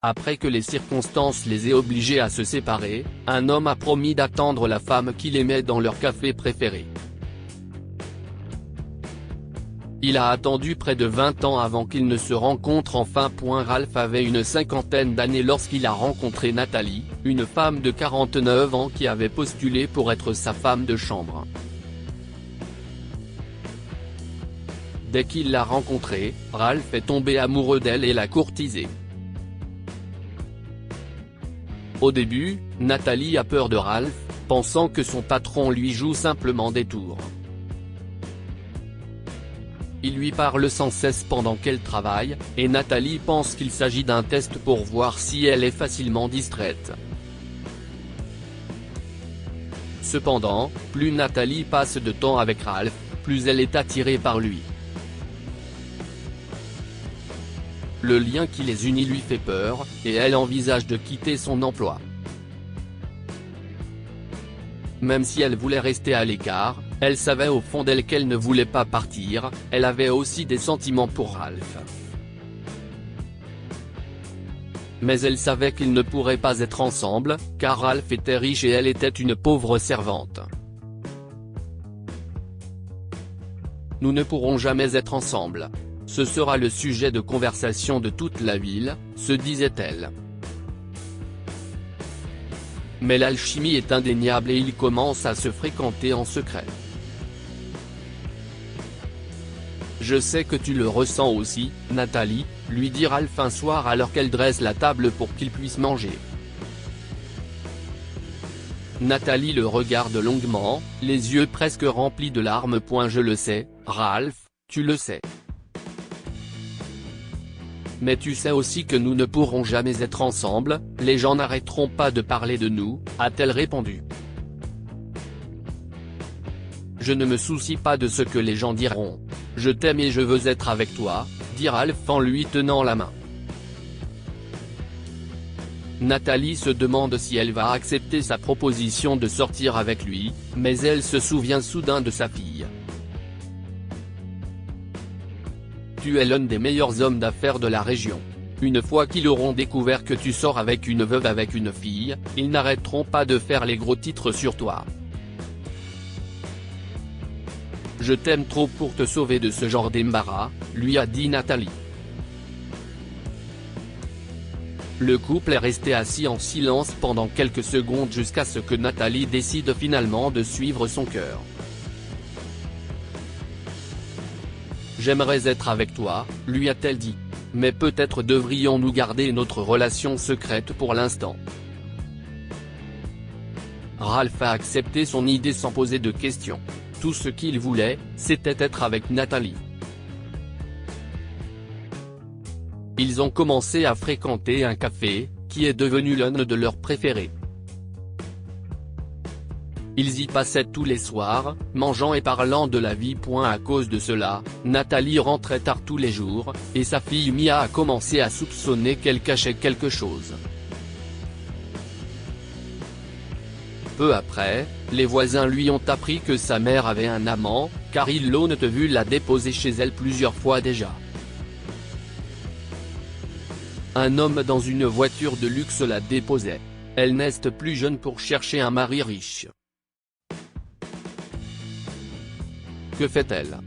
Après que les circonstances les aient obligés à se séparer, un homme a promis d'attendre la femme qu'il aimait dans leur café préféré. Il a attendu près de 20 ans avant qu'ils ne se rencontrent enfin. Ralph avait une cinquantaine d'années lorsqu'il a rencontré Nathalie, une femme de 49 ans qui avait postulé pour être sa femme de chambre. Dès qu'il l'a rencontrée, Ralph est tombé amoureux d'elle et l'a courtisée. Au début, Nathalie a peur de Ralph, pensant que son patron lui joue simplement des tours. Il lui parle sans cesse pendant qu'elle travaille, et Nathalie pense qu'il s'agit d'un test pour voir si elle est facilement distraite. Cependant, plus Nathalie passe de temps avec Ralph, plus elle est attirée par lui. Le lien qui les unit lui fait peur, et elle envisage de quitter son emploi. Même si elle voulait rester à l'écart, elle savait au fond d'elle qu'elle ne voulait pas partir, elle avait aussi des sentiments pour Ralph. Mais elle savait qu'ils ne pourraient pas être ensemble, car Ralph était riche et elle était une pauvre servante. Nous ne pourrons jamais être ensemble. Ce sera le sujet de conversation de toute la ville, se disait-elle. Mais l'alchimie est indéniable et ils commencent à se fréquenter en secret. Je sais que tu le ressens aussi, Nathalie, lui dit Ralph un soir alors qu'elle dresse la table pour qu'ils puissent manger. Nathalie le regarde longuement, les yeux presque remplis de larmes. Je le sais, Ralph, tu le sais. Mais tu sais aussi que nous ne pourrons jamais être ensemble, les gens n'arrêteront pas de parler de nous, a-t-elle répondu. Je ne me soucie pas de ce que les gens diront. Je t'aime et je veux être avec toi, dit Ralph en lui tenant la main. Nathalie se demande si elle va accepter sa proposition de sortir avec lui, mais elle se souvient soudain de sa fille. Tu es l'un des meilleurs hommes d'affaires de la région. Une fois qu'ils auront découvert que tu sors avec une veuve avec une fille, ils n'arrêteront pas de faire les gros titres sur toi. Je t'aime trop pour te sauver de ce genre d'embarras, lui a dit Nathalie. Le couple est resté assis en silence pendant quelques secondes jusqu'à ce que Nathalie décide finalement de suivre son cœur. J'aimerais être avec toi, lui a-t-elle dit. Mais peut-être devrions-nous garder notre relation secrète pour l'instant. Ralph a accepté son idée sans poser de questions. Tout ce qu'il voulait, c'était être avec Nathalie. Ils ont commencé à fréquenter un café, qui est devenu l'un de leurs préférés. Ils y passaient tous les soirs, mangeant et parlant de la vie. À cause de cela, Nathalie rentrait tard tous les jours, et sa fille Mia a commencé à soupçonner qu'elle cachait quelque chose. Peu après, les voisins lui ont appris que sa mère avait un amant, car ils l'ont vu la déposer chez elle plusieurs fois déjà. Un homme dans une voiture de luxe la déposait. Elle n'est plus jeune pour chercher un mari riche. Que fait-elle ?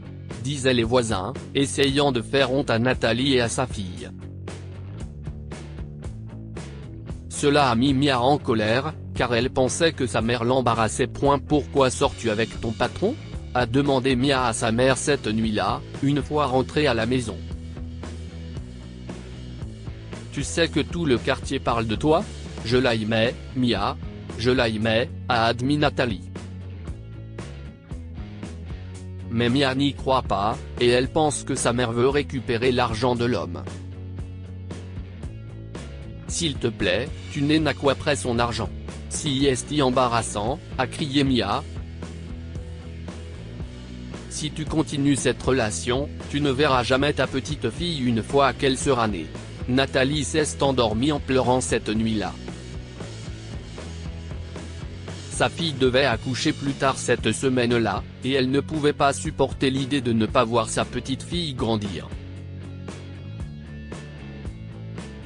Disaient les voisins, essayant de faire honte à Nathalie et à sa fille. Cela a mis Mia en colère, car elle pensait que sa mère l'embarrassait. Pourquoi sors-tu avec ton patron ? A demandé Mia à sa mère cette nuit-là, une fois rentrée à la maison. Tu sais que tout le quartier parle de toi ? Je l'aimais, Mia. Je l'aimais, a admis Nathalie. Mais Mia n'y croit pas, et elle pense que sa mère veut récupérer l'argent de l'homme. S'il te plaît, tu n'es quoi après son argent. Si est embarrassant, a crié Mia. Si tu continues cette relation, tu ne verras jamais ta petite fille une fois qu'elle sera née. Nathalie s'est endormie en pleurant cette nuit-là. Sa fille devait accoucher plus tard cette semaine-là, et elle ne pouvait pas supporter l'idée de ne pas voir sa petite fille grandir.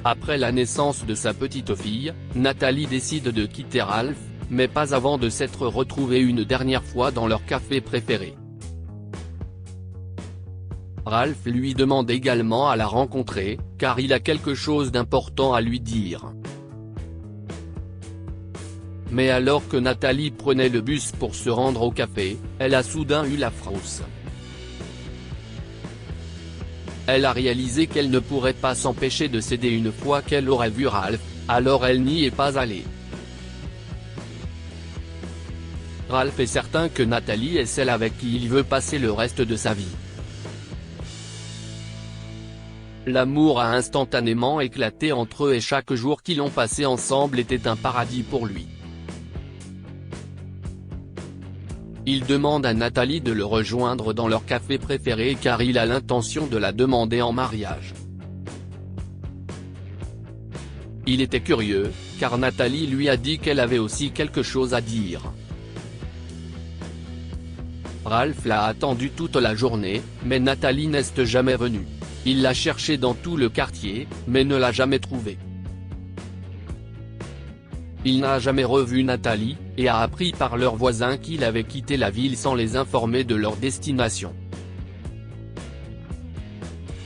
Après la naissance de sa petite fille, Nathalie décide de quitter Ralph, mais pas avant de s'être retrouvés une dernière fois dans leur café préféré. Ralph lui demande également à la rencontrer, car il a quelque chose d'important à lui dire. Mais alors que Nathalie prenait le bus pour se rendre au café, elle a soudain eu la frousse. Elle a réalisé qu'elle ne pourrait pas s'empêcher de céder une fois qu'elle aurait vu Ralph, alors elle n'y est pas allée. Ralph est certain que Nathalie est celle avec qui il veut passer le reste de sa vie. L'amour a instantanément éclaté entre eux et chaque jour qu'ils ont passé ensemble était un paradis pour lui. Il demande à Nathalie de le rejoindre dans leur café préféré car il a l'intention de la demander en mariage. Il était curieux, car Nathalie lui a dit qu'elle avait aussi quelque chose à dire. Ralph l'a attendu toute la journée, mais Nathalie n'est jamais venue. Il l'a cherchée dans tout le quartier, mais ne l'a jamais trouvée. Il n'a jamais revu Nathalie, et a appris par leurs voisins qu'il avait quitté la ville sans les informer de leur destination.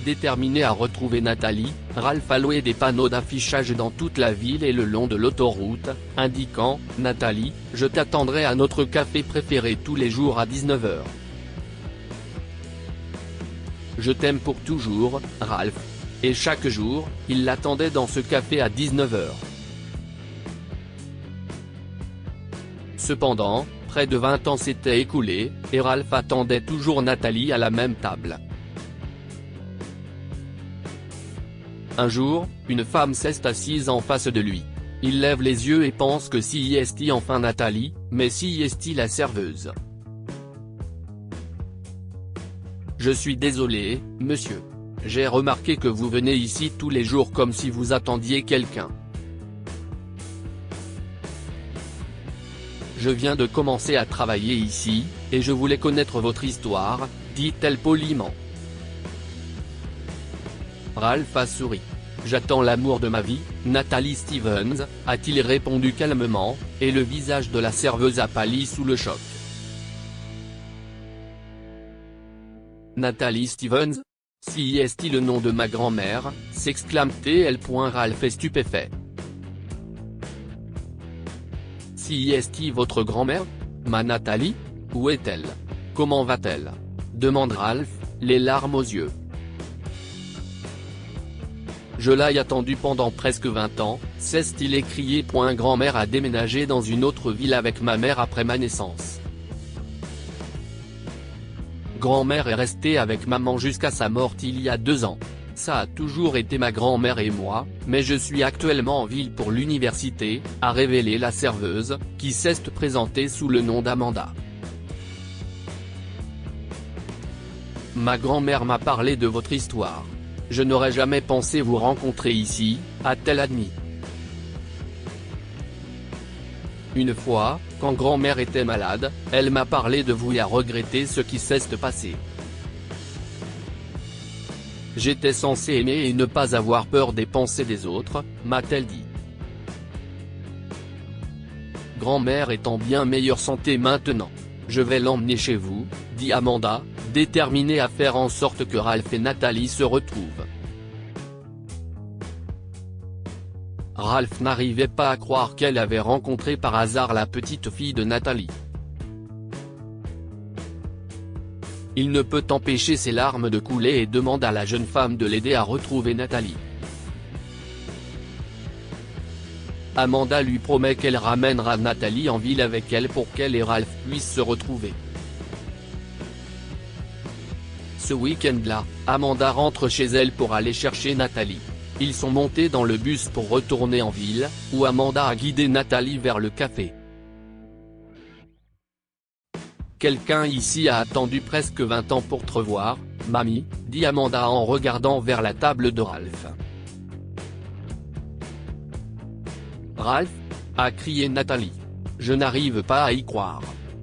Déterminé à retrouver Nathalie, Ralph a loué des panneaux d'affichage dans toute la ville et le long de l'autoroute, indiquant « Nathalie, je t'attendrai à notre café préféré tous les jours à 19 h. Je t'aime pour toujours, Ralph ». Et chaque jour, il l'attendait dans ce café à 19 h. Cependant, près de 20 ans s'étaient écoulés, et Ralph attendait toujours Nathalie à la même table. Un jour, une femme s'est assise en face de lui. Il lève les yeux et pense que si est enfin Nathalie, mais si est la serveuse. « Je suis désolé, monsieur. J'ai remarqué que vous venez ici tous les jours comme si vous attendiez quelqu'un. Je viens de commencer à travailler ici, et je voulais connaître votre histoire, dit-elle poliment. Ralph a souri. J'attends l'amour de ma vie, Nathalie Stevens, a-t-il répondu calmement, et le visage de la serveuse a pâli sous le choc. Nathalie Stevens? Si est-il le nom de ma grand-mère, s'exclame-t-elle. Ralph est stupéfait. Si est votre grand-mère? Ma Nathalie? Où est-elle? Comment va-t-elle? Demande Ralph, les larmes aux yeux. Je l'ai attendue pendant presque 20 ans, s'est-il écrié. Grand-mère a déménagé dans une autre ville avec ma mère après ma naissance. Grand-mère est restée avec maman jusqu'à sa mort il y a 2 ans. Ça a toujours été ma grand-mère et moi, mais je suis actuellement en ville pour l'université, a révélé la serveuse, qui s'est présentée sous le nom d'Amanda. Ma grand-mère m'a parlé de votre histoire. Je n'aurais jamais pensé vous rencontrer ici, a-t-elle admis. Une fois, quand grand-mère était malade, elle m'a parlé de vous et a regretté ce qui s'est passé. J'étais censé aimer et ne pas avoir peur des pensées des autres, m'a-t-elle dit. Grand-mère est en bien meilleure santé maintenant. Je vais l'emmener chez vous, dit Amanda, déterminée à faire en sorte que Ralph et Nathalie se retrouvent. Ralph n'arrivait pas à croire qu'elle avait rencontré par hasard la petite fille de Nathalie. Il ne peut empêcher ses larmes de couler et demande à la jeune femme de l'aider à retrouver Nathalie. Amanda lui promet qu'elle ramènera Nathalie en ville avec elle pour qu'elle et Ralph puissent se retrouver. Ce week-end-là, Amanda rentre chez elle pour aller chercher Nathalie. Ils sont montés dans le bus pour retourner en ville, où Amanda a guidé Nathalie vers le café. Quelqu'un ici a attendu presque 20 ans pour te revoir, mamie, dit Amanda en regardant vers la table de Ralph. Ralph? A crié Nathalie. Je n'arrive pas à y croire.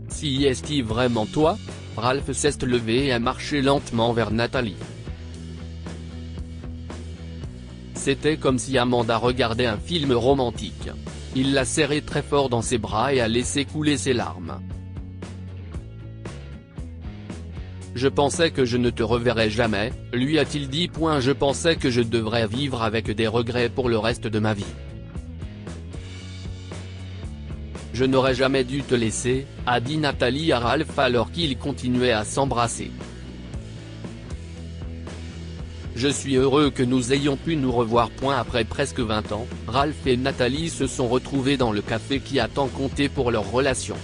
Si est-il vraiment toi? Ralph s'est levé et a marché lentement vers Nathalie. C'était comme si Amanda regardait un film romantique. Il l'a serrée très fort dans ses bras et a laissé couler ses larmes. Je pensais que je ne te reverrais jamais, lui a-t-il dit. Je pensais que je devrais vivre avec des regrets pour le reste de ma vie. Je n'aurais jamais dû te laisser, a dit Nathalie à Ralph alors qu'ils continuaient à s'embrasser. Je suis heureux que nous ayons pu nous revoir. Après presque 20 ans, Ralph et Nathalie se sont retrouvés dans le café qui a tant compté pour leur relation.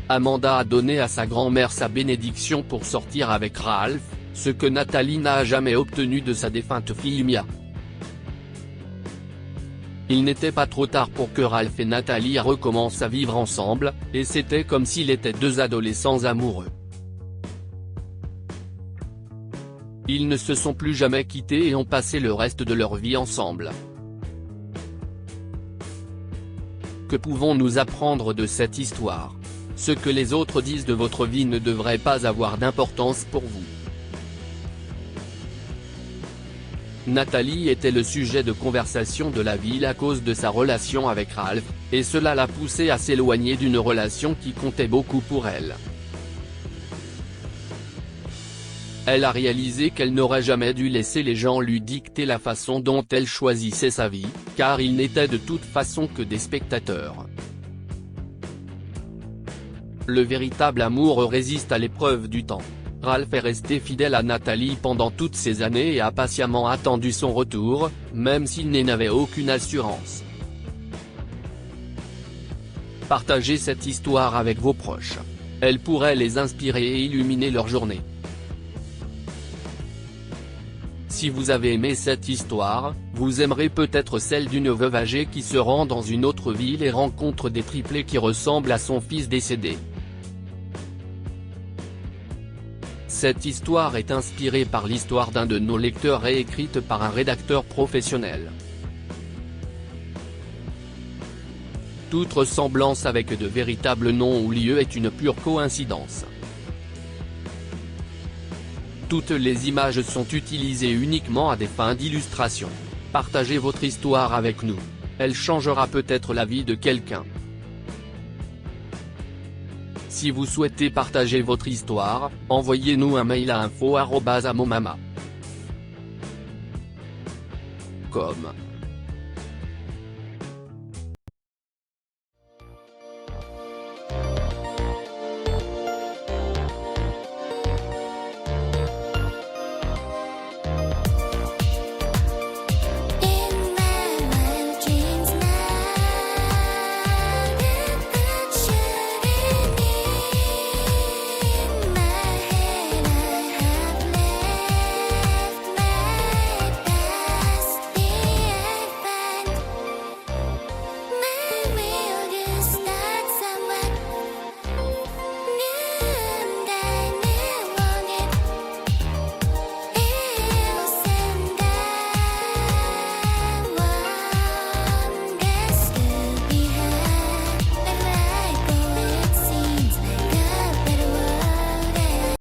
Amanda a donné à sa grand-mère sa bénédiction pour sortir avec Ralph, ce que Nathalie n'a jamais obtenu de sa défunte fille Mia. Il n'était pas trop tard pour que Ralph et Nathalie recommencent à vivre ensemble, et c'était comme s'ils étaient deux adolescents amoureux. Ils ne se sont plus jamais quittés et ont passé le reste de leur vie ensemble. Que pouvons-nous apprendre de cette histoire ? Ce que les autres disent de votre vie ne devrait pas avoir d'importance pour vous. Nathalie était le sujet de conversation de la ville à cause de sa relation avec Ralph, et cela l'a poussée à s'éloigner d'une relation qui comptait beaucoup pour elle. Elle a réalisé qu'elle n'aurait jamais dû laisser les gens lui dicter la façon dont elle choisissait sa vie, car ils n'étaient de toute façon que des spectateurs. Le véritable amour résiste à l'épreuve du temps. Ralph est resté fidèle à Nathalie pendant toutes ces années et a patiemment attendu son retour, même s'il n'avait aucune assurance. Partagez cette histoire avec vos proches. Elle pourrait les inspirer et illuminer leur journée. Si vous avez aimé cette histoire, vous aimerez peut-être celle d'une veuve âgée qui se rend dans une autre ville et rencontre des triplés qui ressemblent à son fils décédé. Cette histoire est inspirée par l'histoire d'un de nos lecteurs et écrite par un rédacteur professionnel. Toute ressemblance avec de véritables noms ou lieux est une pure coïncidence. Toutes les images sont utilisées uniquement à des fins d'illustration. Partagez votre histoire avec nous. Elle changera peut-être la vie de quelqu'un. Si vous souhaitez partager votre histoire, envoyez-nous un mail à info@amomama.com.